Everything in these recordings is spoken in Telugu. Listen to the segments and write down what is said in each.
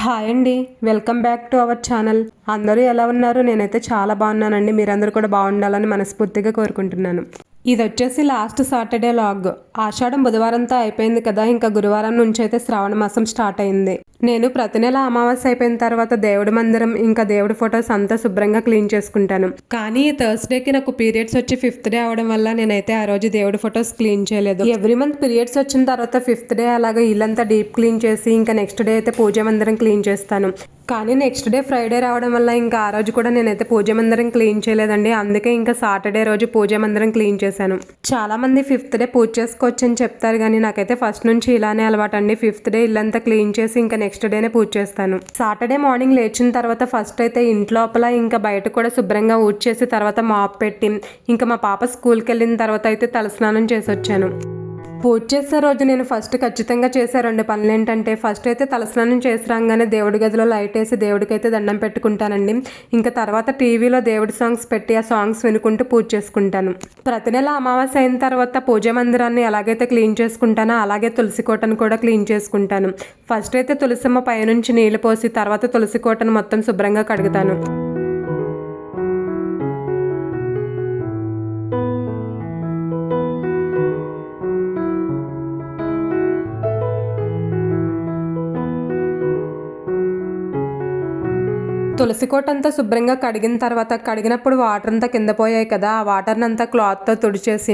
హాయ్ అండి. Welcome back to our channel. అందరూ ఎలా ఉన్నారు? నేనైతే చాలా బాగున్నానండి. మీరందరూ కూడా బాగుండాలని మనస్ఫూర్తిగా కోరుకుంటున్నాను. ఇది వచ్చేసి లాస్ట్ సాటర్డే లాగ్. ఆషాఢం బుధవారంతో అయిపోయింది కదా, ఇంకా గురువారం నుంచి అయితే శ్రావణ మాసం స్టార్ట్ అయింది. నేను ప్రతి నెల అమావాస్య అయిపోయిన తర్వాత దేవుడి మందిరం ఇంకా దేవుడి ఫొటోస్ అంతా శుభ్రంగా క్లీన్ చేసుకుంటాను. కానీ ఈ థర్స్డేకి నాకు పీరియడ్స్ వచ్చి 5th డే అవడం వల్ల నేనైతే ఆ రోజు దేవుడి ఫొటోస్ క్లీన్ చేయలేదు. ఎవ్రీ మంత్ పీరియడ్స్ వచ్చిన తర్వాత 5th డే అలాగే ఇల్లంతా డీప్ క్లీన్ చేసి ఇంకా నెక్స్ట్ డే అయితే పూజ మందిరం క్లీన్ చేస్తాను. కానీ నెక్స్ట్ డే ఫ్రైడే రావడం వల్ల ఇంకా ఆ రోజు కూడా నేనైతే పూజ మందిరం క్లీన్ చేయలేదండి. అందుకే ఇంకా సాటర్డే రోజు పూజ మందిరం క్లీన్ చేశాను. చాలా మంది 5th డే పూజ చేసుకోవచ్చు అని చెప్తారు, కానీ నాకైతే ఫస్ట్ నుంచి ఇలానే అలవాటు అండి. 5th డే ఇల్లంతా క్లీన్ చేసి ఇంకా నెక్స్ట్ డేనే పూజ చేస్తాను. సాటర్డే మార్నింగ్ లేచిన తర్వాత ఫస్ట్ అయితే ఇంట్లోపల ఇంకా బయట కూడా శుభ్రంగా ఊడ్చేసి తర్వాత మాప్ పెట్టి ఇంకా మా పాప స్కూల్కి వెళ్ళిన తర్వాత అయితే తలస్నానం చేసి వచ్చాను. పూజ చేసే రోజు నేను ఫస్ట్ ఖచ్చితంగా చేసే 2 పనులు ఏంటంటే, ఫస్ట్ అయితే తలస్నానం చేసి రాగానే దేవుడి గదిలో లైట్ వేసి దేవుడికి అయితే దండం పెట్టుకుంటానండి. ఇంకా తర్వాత టీవీలో దేవుడి సాంగ్స్ పెట్టి ఆ సాంగ్స్ వినుకుంటూ పూజ చేసుకుంటాను. ప్రతి నెల అమావాస్య అయిన తర్వాత పూజ మందిరాన్ని ఎలాగైతే క్లీన్ చేసుకుంటానో అలాగే తులసి కోటను కూడా క్లీన్ చేసుకుంటాను. ఫస్ట్ అయితే తులసమ్మ పైనుంచి నీళ్లు పోసి తర్వాత తులసి కోటను మొత్తం శుభ్రంగా కడుగుతాను. తులసి కోట అంతా శుభ్రంగా కడిగిన తర్వాత కడిగినప్పుడు వాటర్ అంతా కింద పోయాయి కదా, ఆ వాటర్ని అంతా క్లాత్తో తుడిచేసి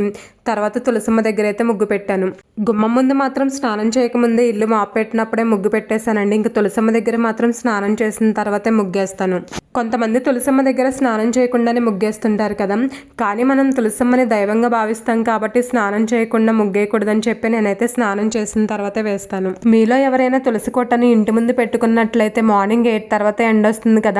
తర్వాత తులసమ్మ దగ్గర అయితే ముగ్గు పెట్టాను. గుమ్మం ముందు మాత్రం స్నానం చేయకముందే ఇల్లు మాపు పెట్టినప్పుడే ముగ్గు పెట్టేశానండి. ఇంకా తులసమ్మ దగ్గర మాత్రం స్నానం చేసిన తర్వాతే ముగ్గేస్తాను. కొంతమంది తులసమ్మ దగ్గర స్నానం చేయకుండానే ముగ్గేస్తుంటారు కదా, కానీ మనం తులసమ్మని దైవంగా భావిస్తాం కాబట్టి స్నానం చేయకుండా ముగ్గేయకూడదని చెప్పి నేనైతే స్నానం చేసిన తర్వాతే వేస్తాను. మీలో ఎవరైనా తులసి కోటని ఇంటి ముందు పెట్టుకున్నట్లయితే మార్నింగ్ 8 తర్వాత ఎండ వస్తుంది కదా,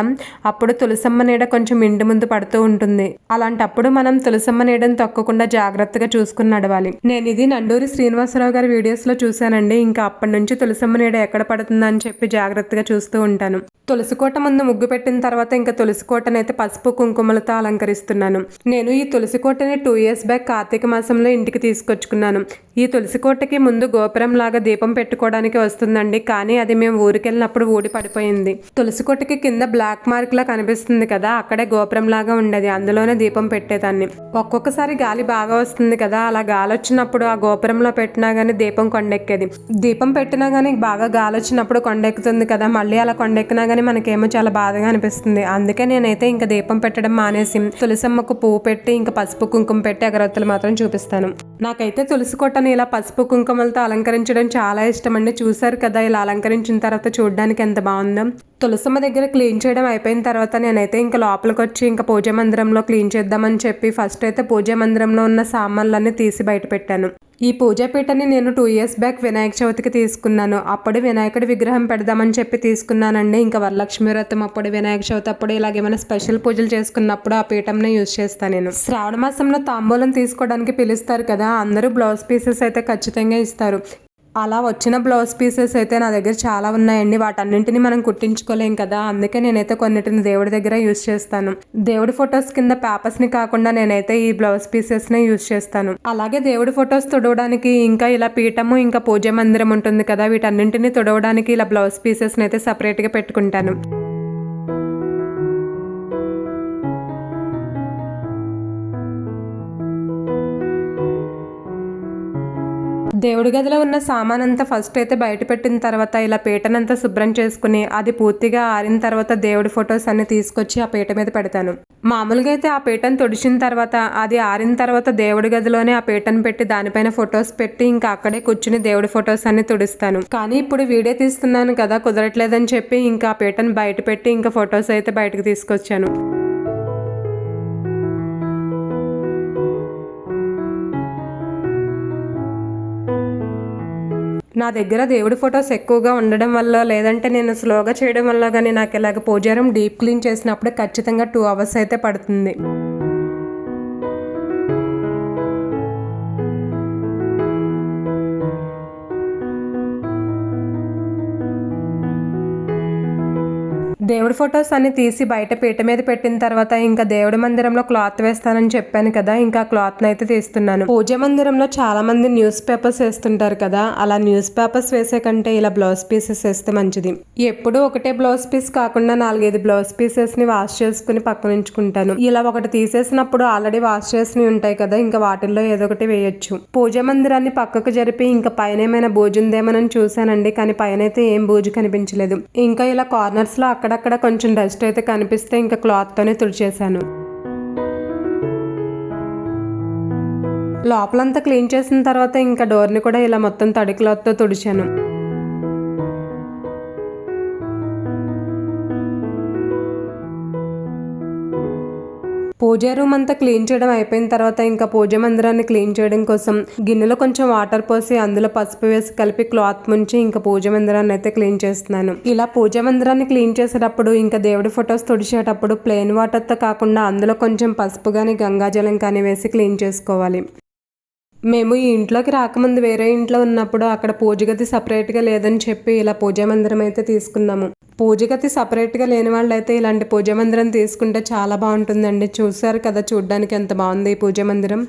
అప్పుడు తులసమ్మ నీడ కొంచెం ఇంటి ముందు పడుతూ ఉంటుంది. అలాంటప్పుడు మనం తులసమ్మ నీడని తొక్కకుండా జాగ్రత్తగా చూసుకుని నడవాలి. నేను ఇది నండూరి శ్రీనివాసరావు గారి వీడియోస్ లో చూశానండి. ఇంకా అప్పటి నుంచి తులసమ్మ నీడ ఎక్కడ పడుతుందని చెప్పి జాగ్రత్తగా చూస్తూ ఉంటాను. తులసి కోట ముందు ముగ్గు పెట్టిన తర్వాత ఇంకా తులసి కోటనైతే పసుపు కుంకుమలతో అలంకరిస్తున్నాను. నేను ఈ తులసి కోటని 2 years బ్యాక్ కార్తీక మాసంలో ఇంటికి తీసుకొచ్చుకున్నాను. ఈ తులసి కోటకి ముందు గోపురం లాగా దీపం పెట్టుకోవడానికి వస్తుందండి, కానీ అది మేము ఊరికెళ్ళినప్పుడు ఊడి పడిపోయింది. తులసి కోటకి కింద బ్లాక్ మార్క్ లా కనిపిస్తుంది కదా, అక్కడే గోపురం లాగా ఉండేది, అందులోనే దీపం పెట్టేదాన్ని. ఒక్కొక్కసారి గాలి బాగా వస్తుంది కదా, అలా గాలి వచ్చినప్పుడు ఆ గోపురంలో పెట్టినా గానీ దీపం కొండెక్కేది. దీపం పెట్టినా గానీ బాగా గాలి వచ్చినప్పుడు కొండెక్కుతుంది కదా, మళ్ళీ అలా కొండెక్కినా కానీ మనకేమో చాలా బాధగా అనిపిస్తుంది. అందుకే నేనైతే ఇంకా దీపం పెట్టడం మానేసి తులసమ్మకు పువ్వు పెట్టి ఇంకా పసుపు కుంకుమ పెట్టి అగరత్తులు మాత్రం చూపిస్తాను. నాకైతే తులసి కోటని ఇలా పసుపు కుంకుమలతో అలంకరించడం చాలా ఇష్టం అండి. చూసారు కదా, ఇలా అలంకరించిన తర్వాత చూడడానికి ఎంత బాగుందో. తులసమ్మ దగ్గర క్లీన్ చేయడం అయిపోయిన తర్వాత నేనైతే ఇంకా లోపలికి వచ్చి ఇంకా పూజ మందిరంలో క్లీన్ చేద్దామని చెప్పి ఫస్ట్ అయితే పూజ మందిరంలో ఉన్న సామాన్లన్నీ తీసి బయట పెట్టాను. ఈ పూజా పీఠని నేను 2 years బ్యాక్ వినాయక చవితికి తీసుకున్నాను. అప్పుడు వినాయకుడి విగ్రహం పెడదామని చెప్పి తీసుకున్నానండి. ఇంకా వరలక్ష్మి వ్రతం అప్పుడు, వినాయక చవితి అప్పుడు ఇలాగేమైనా స్పెషల్ పూజలు చేసుకున్నప్పుడు ఆ పీఠంనే యూజ్ చేస్తాను నేను. శ్రావణ మాసంలో తాంబూలం తీసుకోవడానికి పిలుస్తారు కదా, అందరూ బ్లౌజ్ పీసెస్ అయితే ఖచ్చితంగా ఇస్తారు. అలా వచ్చిన బ్లౌజ్ పీసెస్ అయితే నా దగ్గర చాలా ఉన్నాయండి. వాటన్నింటినీ మనం కుట్టించుకోలేం కదా, అందుకే నేనైతే కొన్నిటిని దేవుడి దగ్గర యూజ్ చేస్తాను. దేవుడి ఫొటోస్ కింద పేపర్స్ ని కాకుండా నేనైతే ఈ బ్లౌజ్ పీసెస్ నే యూజ్ చేస్తాను. అలాగే దేవుడి ఫొటోస్ తుడవడానికి ఇంకా ఇలా పీఠము ఇంకా పూజ మందిరం ఉంటుంది కదా, వీటన్నింటినీ తుడవడానికి ఇలా బ్లౌజ్ పీసెస్ ని అయితే సపరేట్ గా పెట్టుకుంటాను. దేవుడి గదిలో ఉన్న సామానంతా ఫస్ట్ అయితే బయట పెట్టిన తర్వాత ఇలా పీటనంతా శుభ్రం చేసుకుని అది పూర్తిగా ఆరిన తర్వాత దేవుడి ఫొటోస్ అన్ని తీసుకొచ్చి ఆ పీట మీద పెడతాను. మామూలుగా అయితే ఆ పీటను తుడిచిన తర్వాత అది ఆరిన తర్వాత దేవుడి గదిలోనే ఆ పీటను పెట్టి దానిపైన ఫొటోస్ పెట్టి ఇంకా అక్కడే కూర్చుని దేవుడి ఫొటోస్ అన్ని తుడిస్తాను. కానీ ఇప్పుడు వీడియో తీస్తున్నాను కదా, కుదరట్లేదని చెప్పి ఇంకా ఆ పీటను బయట పెట్టి ఇంకా ఫొటోస్ అయితే బయటకు తీసుకొచ్చాను. నా దగ్గర దేవుడి ఫొటోస్ ఎక్కువగా ఉండడం వల్ల, లేదంటే నేను స్లోగా చేయడం వల్ల కానీ నాకు ఇలాగ పూజారం డీప్ క్లీన్ చేసినప్పుడు ఖచ్చితంగా 2 hours అయితే పడుతుంది. దేవుడి ఫొటోస్ అన్ని తీసి బయట పీట మీద పెట్టిన తర్వాత ఇంకా దేవుడి మందిరంలో క్లాత్ వేస్తానని చెప్పాను కదా, ఇంకా క్లాత్ అయితే తీస్తున్నాను. పూజ మందిరంలో చాలా మంది న్యూస్ పేపర్స్ వేస్తుంటారు కదా, అలా న్యూస్ పేపర్స్ వేసే కంటే ఇలా బ్లౌజ్ పీసెస్ వేస్తే మంచిది. ఎప్పుడు ఒకటే బ్లౌజ్ పీస్ కాకుండా 4-5 బ్లౌజ్ పీసెస్ ని వాష్ చేసుకుని పక్కన ఉంచుకుంటాను. ఇలా ఒకటి తీసేసినప్పుడు ఆల్రెడీ వాష్ చేసినవి ఉంటాయి కదా, ఇంకా వాటిల్లో ఏదో ఒకటి వేయొచ్చు. పూజ మందిరాన్ని పక్కకు జరిపి ఇంకా పైన ఏమైనా బూజు ఉందేమోనని చూసానండి, కానీ పైన అయితే ఏం బూజు కనిపించలేదు. ఇంకా ఇలా కార్నర్స్ లో అక్కడక్కడ కొంచెం డస్ట్ అయితే కనిపిస్తే ఇంకా క్లాత్ తోనే తుడిచేశాను. లోపలంతా క్లీన్ చేసిన తర్వాత ఇంకా డోర్ని కూడా ఇలా మొత్తం తడి క్లాత్ తో తుడిచాను. పూజా రూమ్ అంతా క్లీన్ చేయడం అయిపోయిన తర్వాత ఇంకా పూజ మందిరాన్ని క్లీన్ చేయడం కోసం గిన్నెలో కొంచెం వాటర్ పోసి అందులో పసుపు వేసి కలిపి క్లాత్ ముంచి ఇంకా పూజ మందిరాన్ని అయితే క్లీన్ చేస్తున్నాను. ఇలా పూజ మందిరాన్ని క్లీన్ చేసేటప్పుడు ఇంకా దేవుడి ఫొటోస్ తుడిచేటప్పుడు ప్లెయిన్ వాటర్తో కాకుండా అందులో కొంచెం పసుపు కానీ గంగాజలం కానీ వేసి క్లీన్ చేసుకోవాలి. మేము ఈ ఇంట్లోకి రాకముందు వేరే ఇంట్లో ఉన్నప్పుడు అక్కడ పూజ గది సపరేట్గా లేదని చెప్పి ఇలా పూజా మందిరం అయితే తీసుకున్నాము. పూజ గది సపరేట్గా లేని వాళ్ళు అయితే ఇలాంటి పూజా మందిరం తీసుకుంటే చాలా బాగుంటుందండి. చూసారు కదా చూడ్డానికి ఎంత బాగుంది ఈ పూజా మందిరం.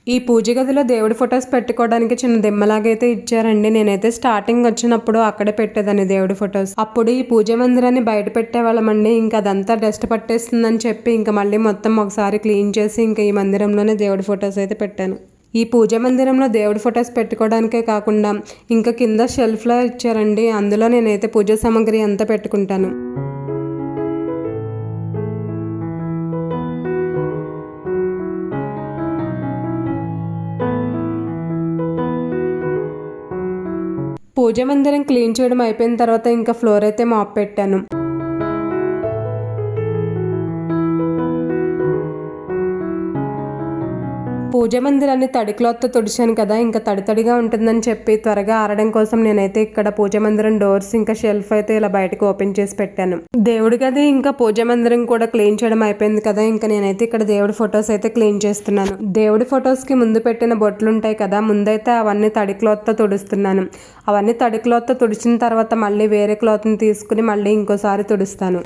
ఈ పూజ గదిలో దేవుడి ఫొటోస్ పెట్టుకోవడానికి చిన్న దిమ్మలాగైతే ఇచ్చారండి. నేనైతే స్టార్టింగ్ వచ్చినప్పుడు అక్కడే పెట్టేదాన్ని దేవుడి ఫొటోస్. అప్పుడు ఈ పూజ మందిరాన్ని బయట పెట్టేవాళ్ళమండి. ఇంకా అదంతా డస్ట్ పట్టేస్తుందని చెప్పి ఇంకా మళ్ళీ మొత్తం ఒకసారి క్లీన్ చేసి ఇంకా ఈ మందిరంలోనే దేవుడి ఫొటోస్ అయితే పెట్టాను. ఈ పూజ మందిరంలో దేవుడి ఫొటోస్ పెట్టుకోవడానికే కాకుండా ఇంకా కింద షెల్ఫ్లో ఇచ్చారండి, అందులో నేనైతే పూజ సామాగ్రి అంతా పెట్టుకుంటాను. పూజ మందిరం క్లీన్ చేయడం అయిపోయిన తర్వాత ఇంకా ఫ్లోర్ అయితే మాప్ పెట్టాను. పూజ మందిరాన్ని తడి క్లాత్తో తుడిచాను కదా, ఇంకా తడిగా ఉంటుందని చెప్పి త్వరగా ఆరడం కోసం నేనైతే ఇక్కడ పూజ మందిరం డోర్స్ ఇంకా షెల్ఫ్ అయితే ఇలా బయటకు ఓపెన్ చేసి పెట్టాను. దేవుడి గది ఇంకా పూజ మందిరం కూడా క్లీన్ చేయడం అయిపోయింది కదా, ఇంకా నేనైతే ఇక్కడ దేవుడి ఫొటోస్ అయితే క్లీన్ చేస్తున్నాను. దేవుడి ఫొటోస్ కి ముందు పెట్టిన బొట్లు ఉంటాయి కదా, ముందైతే అవన్నీ తడి క్లాత్తో తుడుస్తున్నాను. అవన్నీ తడి క్లాత్తో తుడిచిన తర్వాత మళ్ళీ వేరే క్లాత్ని తీసుకుని మళ్ళీ ఇంకోసారి తుడుస్తాను.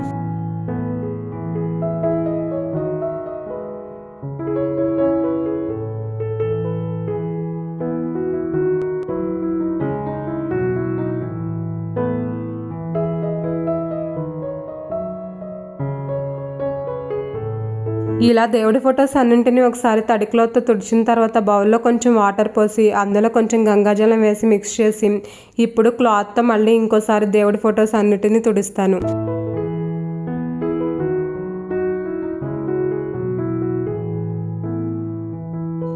ఇలా దేవుడి ఫొటోస్ అన్నింటినీ ఒకసారి తడి క్లాత్తో తుడిచిన తర్వాత బౌల్లో కొంచెం వాటర్ పోసి అందులో కొంచెం గంగాజలం వేసి మిక్స్ చేసి ఇప్పుడు క్లాత్తో మళ్ళీ ఇంకోసారి దేవుడి ఫొటోస్ అన్నిటినీ తుడుస్తాను.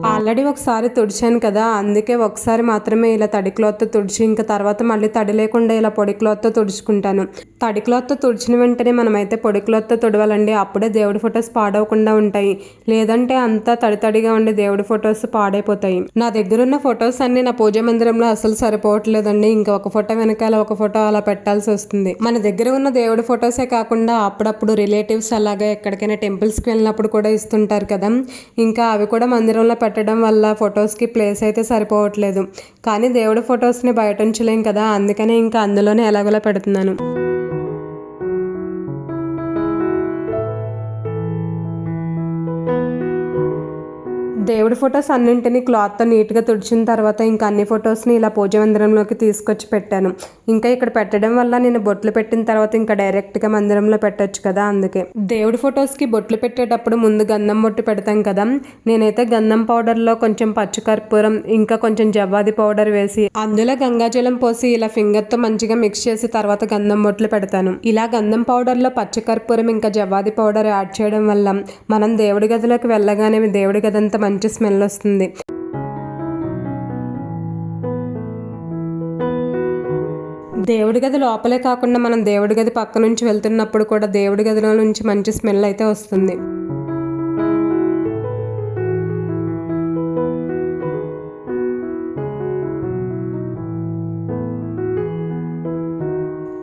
ఆల్రెడీ ఒకసారి తుడిచాను కదా, అందుకే ఒకసారి మాత్రమే ఇలా తడి క్లాత్తో తుడిచి ఇంకా తర్వాత మళ్ళీ తడి లేకుండా ఇలా పొడి క్లాత్తో తుడుచుకుంటాను. తడి క్లాత్తో తుడిచిన వెంటనే మనమైతే పొడి క్లాత్తో తుడవాలండి, అప్పుడే దేవుడి ఫొటోస్ పాడవకుండా ఉంటాయి. లేదంటే అంతా తడిగా ఉండి దేవుడి ఫొటోస్ పాడైపోతాయి. నా దగ్గర ఉన్న ఫొటోస్ అన్ని నా పూజ మందిరంలో అసలు సరిపోవట్లేదండి. ఇంకా ఒక ఫోటో వెనకాల ఒక ఫోటో అలా పెట్టాల్సి వస్తుంది. మన దగ్గర ఉన్న దేవుడి ఫొటోసే కాకుండా అప్పుడప్పుడు రిలేటివ్స్ అలాగే ఎక్కడికైనా టెంపుల్స్కి వెళ్ళినప్పుడు కూడా ఇస్తుంటారు కదా, ఇంకా అవి కూడా మందిరంలో పెట్టడం వల్ల ఫొటోస్కి ప్లేస్ అయితే సరిపోవట్లేదు. కానీ దేవుడి ఫొటోస్ని బయట ఉంచలేం కదా, అందుకనే ఇంకా అందులోనే ఎలాగోలా పెడుతున్నాను. దేవుడి ఫొటోస్ అన్నింటినీ క్లాత్తో నీట్గా తుడిచిన తర్వాత ఇంకా అన్ని ఫొటోస్ని ఇలా పూజ మందిరంలోకి తీసుకొచ్చి పెట్టాను. ఇంకా ఇక్కడ పెట్టడం వల్ల నేను బొట్లు పెట్టిన తర్వాత ఇంకా డైరెక్ట్గా మందిరంలో పెట్టొచ్చు కదా, అందుకే. దేవుడి ఫొటోస్కి బొట్లు పెట్టేటప్పుడు ముందు గంధం బొట్టు పెడతాం కదా, నేనైతే గంధం పౌడర్లో కొంచెం పచ్చికర్పూరం ఇంకా కొంచెం జవ్వాది పౌడర్ వేసి అందులో గంగాజలం పోసి ఇలా ఫింగర్తో మంచిగా మిక్స్ చేసి తర్వాత గంధం బొట్లు పెడతాను. ఇలా గంధం పౌడర్లో పచ్చికర్పూరం ఇంకా జవ్వాది పౌడర్ యాడ్ చేయడం వల్ల మనం దేవుడి గదిలోకి వెళ్ళగానే దేవుడి గది అంతా మంచి స్మెల్ వస్తుంది. దేవుడి గది లోపలే కాకుండా మనం దేవుడి గది పక్క నుంచి వెళ్తున్నప్పుడు కూడా దేవుడి గదిలో నుంచి మంచి స్మెల్ అయితే వస్తుంది.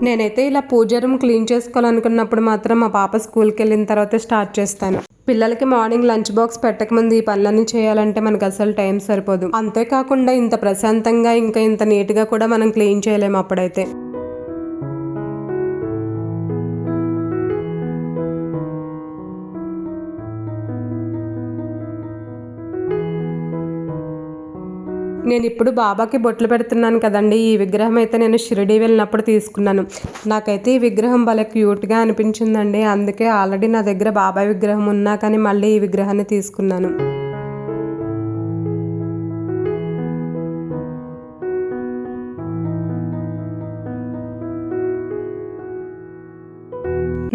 నేనైతే ఇలా పూజ రూమ్ క్లీన్ చేసుకోవాలనుకున్నప్పుడు మాత్రం మా పాప స్కూల్కి వెళ్ళిన తర్వాత స్టార్ట్ చేస్తాను. పిల్లలకి మార్నింగ్ లంచ్ బాక్స్ పెట్టకముందు ఈ పనులన్నీ చేయాలంటే మనకు అసలు టైం సరిపోదు. అంతేకాకుండా ఇంత ప్రశాంతంగా ఇంకా ఇంత నీట్గా కూడా మనం క్లీన్ చేయలేము అప్పుడైతే. నేను ఇప్పుడు బాబాకి బొట్లు పెడుతున్నాను కదండి. ఈ విగ్రహం అయితే నేను షిరిడి వెళ్ళినప్పుడు తీసుకున్నాను. నాకైతే ఈ విగ్రహం భలే క్యూట్గా అనిపించిందండి. అందుకే ఆల్రెడీ నా దగ్గర బాబా విగ్రహం ఉన్నా కానీ మళ్ళీ ఈ విగ్రహాన్ని తీసుకున్నాను.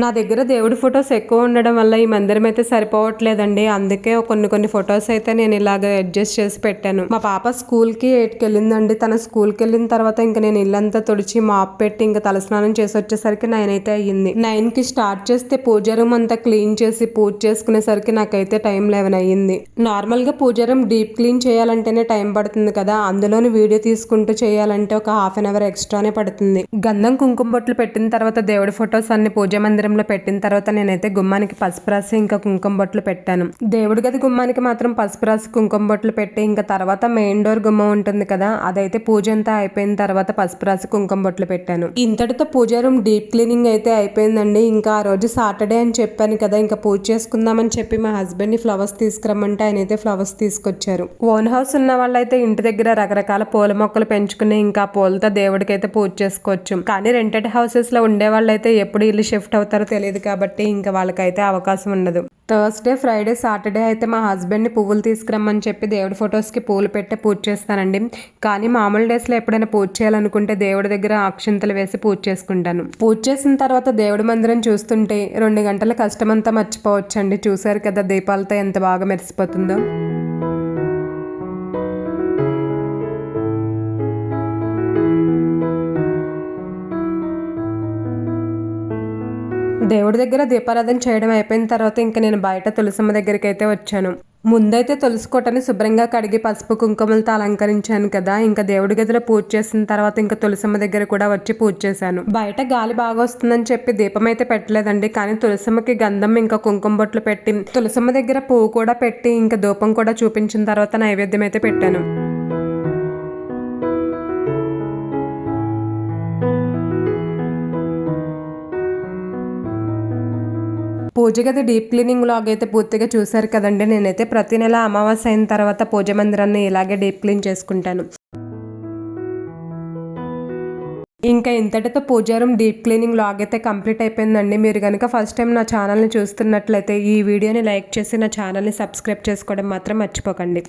నా దగ్గర దేవుడి ఫొటోస్ ఎక్కువ ఉండడం వల్ల ఈ మందిరం అయితే సరిపోవట్లేదండి. అందుకే కొన్ని ఫొటోస్ అయితే నేను ఇలాగ అడ్జస్ట్ చేసి పెట్టాను. మా పాప స్కూల్కి 8కి వెళ్ళిందండి. తన స్కూల్కి వెళ్ళిన తర్వాత ఇంకా నేను ఇల్లంతా తుడిచి మాప్ పెట్టి ఇంకా తలస్నానం చేసి వచ్చేసరికి 9 అయితే అయ్యింది. 9కి స్టార్ట్ చేస్తే పూజ రూమ్ అంతా క్లీన్ చేసి పూజ చేసుకునేసరికి నాకైతే టైం 11 అయ్యింది. నార్మల్గా పూజ రూమ్ డీప్ క్లీన్ చేయాలంటేనే టైం పడుతుంది కదా, అందులోని వీడియో తీసుకుంటూ చేయాలంటే ఒక హాఫ్ అన్ అవర్ ఎక్స్ట్రానే పడుతుంది. గంధం కుంకుమ బొట్లు పెట్టిన తర్వాత దేవుడి ఫొటోస్ అన్ని పూజ మందిరం పెట్టిన తర్వాత నేనైతే గుమ్మానికి పసుపు రాసి ఇంకా కుంకుమ బొట్లు పెట్టాను. దేవుడి గది గుమ్మానికి మాత్రం పసుపు రాసి కుంకుమ బొట్లు పెట్టి ఇంకా తర్వాత మెయిన్ డోర్ గుమ్మం ఉంటుంది కదా, అదైతే పూజ అంతా అయిపోయిన తర్వాత పసుపు రాసి కుంకుమ బొట్లు పెట్టాను. ఇంతటితో పూజ రూమ్ డీప్ క్లీనింగ్ అయితే అయిపోయిందండి. ఇంకా ఆ రోజు సాటర్డే అని చెప్పాను కదా, ఇంకా పూజ చేసుకుందామని చెప్పి మా హస్బెండ్ ని ఫ్లవర్స్ తీసుకురమ్మంటే ఆయన అయితే ఫ్లవర్స్ తీసుకొచ్చారు. ఓన్ హౌస్ ఉన్న వాళ్ళైతే ఇంటి దగ్గర రకరకాల పూల మొక్కలు పెంచుకుని ఇంకా పూలతో దేవుడికి అయితే పూజ చేసుకోవచ్చు. కానీ రెంటెడ్ హౌసెస్ లో ఉండే వాళ్ళైతే ఎప్పుడు ఇల్లు షిఫ్ట్ అవుతారో తెలియదు కాబట్టి ఇంకా వాళ్ళకైతే అవకాశం ఉండదు. థర్స్డే, ఫ్రైడే, సాటర్డే అయితే మా హస్బెండ్ని పువ్వులు తీసుకురమ్మని చెప్పి దేవుడి ఫొటోస్కి పూలు పెట్టి పూజ చేస్తానండి. కానీ మామూలు డేస్లో ఎప్పుడైనా పూజ చేయాలనుకుంటే దేవుడి దగ్గర అక్షింతలు వేసి పూజ చేసుకుంటాను. పూజ చేసిన తర్వాత దేవుడి మందిరం చూస్తుంటే 2 గంటల కష్టమంతా మర్చిపోవచ్చండి. చూసారు కదా దీపాలతో ఎంత బాగా మెరిసిపోతుందో. దేవుడి దగ్గర దీపారాధన చేయడం అయిపోయిన తర్వాత ఇంకా నేను బయట తులసమ్మ దగ్గరికి అయితే వచ్చాను. ముందైతే తులసి కోటని శుభ్రంగా కడిగి పసుపు కుంకుమలతో అలంకరించాను కదా, ఇంకా దేవుడి గదిలో పూజ చేసిన తర్వాత ఇంకా తులసమ్మ దగ్గర కూడా వచ్చి పూజ చేశాను. బయట గాలి బాగా వస్తుందని చెప్పి దీపం అయితే పెట్టలేదండి. కానీ తులసమ్మకి గంధం ఇంకా కుంకుమ బొట్లు పెట్టి తులసమ్మ దగ్గర పువ్వు కూడా పెట్టి ఇంకా ధూపం కూడా చూపించిన తర్వాత నైవేద్యం అయితే పెట్టాను. పూజ గది డీప్ క్లీనింగ్ వ్లాగ్ అయితే పూర్తిగా చూసారు కదండి. నేనైతే ప్రతి నెల అమావాస్య అయిన తర్వాత పూజ మందిరాన్ని ఇలాగే డీప్ క్లీన్ చేసుకుంటాను. ఇంకా ఇంతటితో పూజ రూమ్ డీప్ క్లీనింగ్ వ్లాగ్ అయితే కంప్లీట్ అయిపోయిందండి. మీరు కనుక ఫస్ట్ టైం నా ఛానల్ని చూస్తున్నట్లయితే ఈ వీడియోని లైక్ చేసి నా ఛానల్ని సబ్స్క్రైబ్ చేసుకోవడం మాత్రం మర్చిపోకండి.